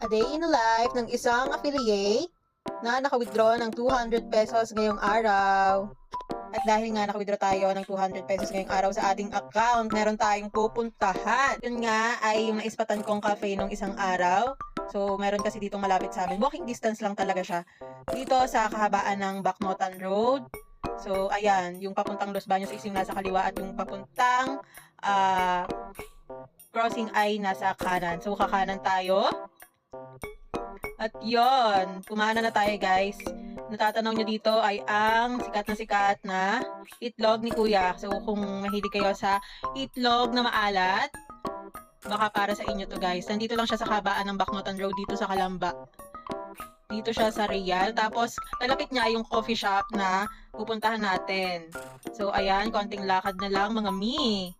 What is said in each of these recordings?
A day in the life ng isang affiliate na naka-withdraw ng 200 pesos ngayong araw. At dahil nga naka-withdraw tayo ng 200 pesos ngayong araw sa ating account, meron tayong pupuntahan. Yun nga ay yung naispatan kong cafe nung isang araw. So, meron kasi ditong malapit sa amin. Walking distance lang talaga siya. Dito sa kahabaan ng Bacnotan Road. So, ayan, yung papuntang Los Baños is yung nasa kaliwa at yung papuntang crossing ay nasa kanan. So, kakanan tayo. At yon, kumana na tayo guys. Natatanaw nyo dito ay ang sikat na itlog ni Kuya. So kung mahilig kayo sa itlog na maalat, baka para sa inyo to guys. Nandito lang siya sa kabaan ng Bacnotan Road dito sa Calamba. Dito siya sa Real. Tapos kalapit niya yung coffee shop na pupuntahan natin. So ayan, konting lakad na lang mga mi.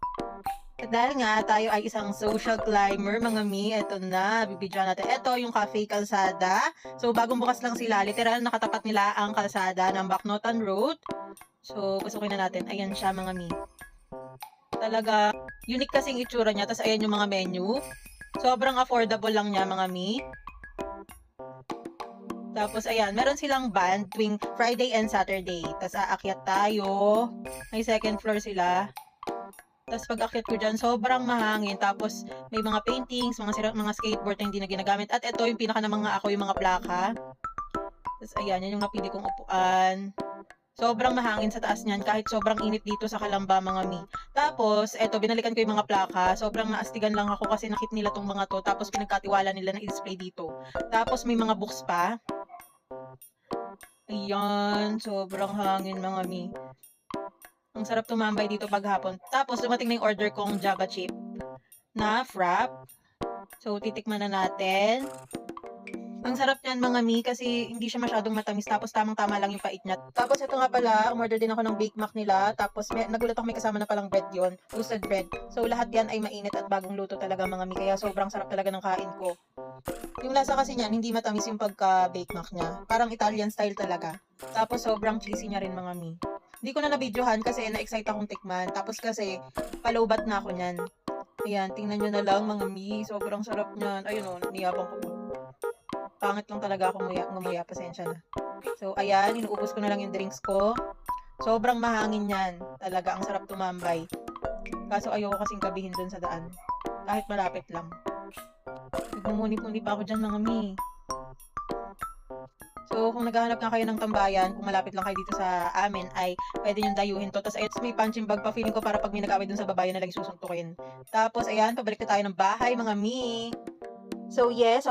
At dahil nga tayo ay isang social climber mga mi, eto na, bibidyoan natin. Eto yung Cafe Calzada. So bagong bukas lang sila, literal nakatapat nila ang kalsada ng Bacnotan Road. So pasukin na natin, ayan siya mga mi. Talaga, unique kasing itsura niya, tapos ayan yung mga menu. Sobrang affordable lang niya mga mi. Tapos ayan, meron silang band tuwing Friday and Saturday. Tapos aakyat tayo, may second floor sila. Tapos pag akyat ko dyan, sobrang mahangin. Tapos may mga paintings, mga skateboard na hindi na ginagamit. At ito yung pinaka na mga ako, yung mga plaka. Tapos ayan, yan yung napili kong upuan. Sobrang mahangin sa taas niyan, kahit sobrang init dito sa Calamba mga mi. Tapos, eto, binalikan ko yung mga plaka. Sobrang naastigan lang ako kasi nakit nila tong mga to. Tapos pinagkatiwala nila na i-display dito. Tapos may mga books pa. Ayan, sobrang hangin mga mi. Ang sarap tumambay dito paghapon. Tapos, dumating na yung order kong Java chip na frap. So, titikman na natin. Ang sarap niyan mga mi kasi hindi siya masyadong matamis. Tapos, tamang-tama lang yung pait niya. Tapos, ito nga pala, umorder din ako ng Bake Mac nila. Tapos, nagulat ako may kasama na palang bread yon, toasted bread. So, lahat yan ay mainit at bagong luto talaga mga mi. Kaya, sobrang sarap talaga ng kain ko. Yung lasa kasi niyan, hindi matamis yung pagka-Bake Mac niya. Parang Italian style talaga. Tapos, sobrang cheesy niya rin mga mi. Hindi ko na na-videohan kasi na-excite akong tikman. Tapos kasi, palowbat na ako niyan. Ayan, tingnan nyo na lang mga mi. Sobrang sarap niyan. Ayun o, niyabang ko. Pangit lang talaga ako ngumuya. Pasensya na. So, ayan, inuubos ko na lang yung drinks ko. Sobrang mahangin yan. Talaga, ang sarap tumambay. Kaso ayoko kasing gabihin dun sa daan. Kahit malapit lang. Nagmumuni-muni pa ako dyan mga mi. So, kung naghahanap nga kayo ng tambayan, kung malapit lang kayo dito sa amin, ay pwede nyo dayuhin to. Tapos, ayun, may punching bag pa. Feeling ko para pag may nag-away dun sa babae na lang susuntukin. Tapos, ayan, pabalik na tayo ng bahay, mga mi. So, yes,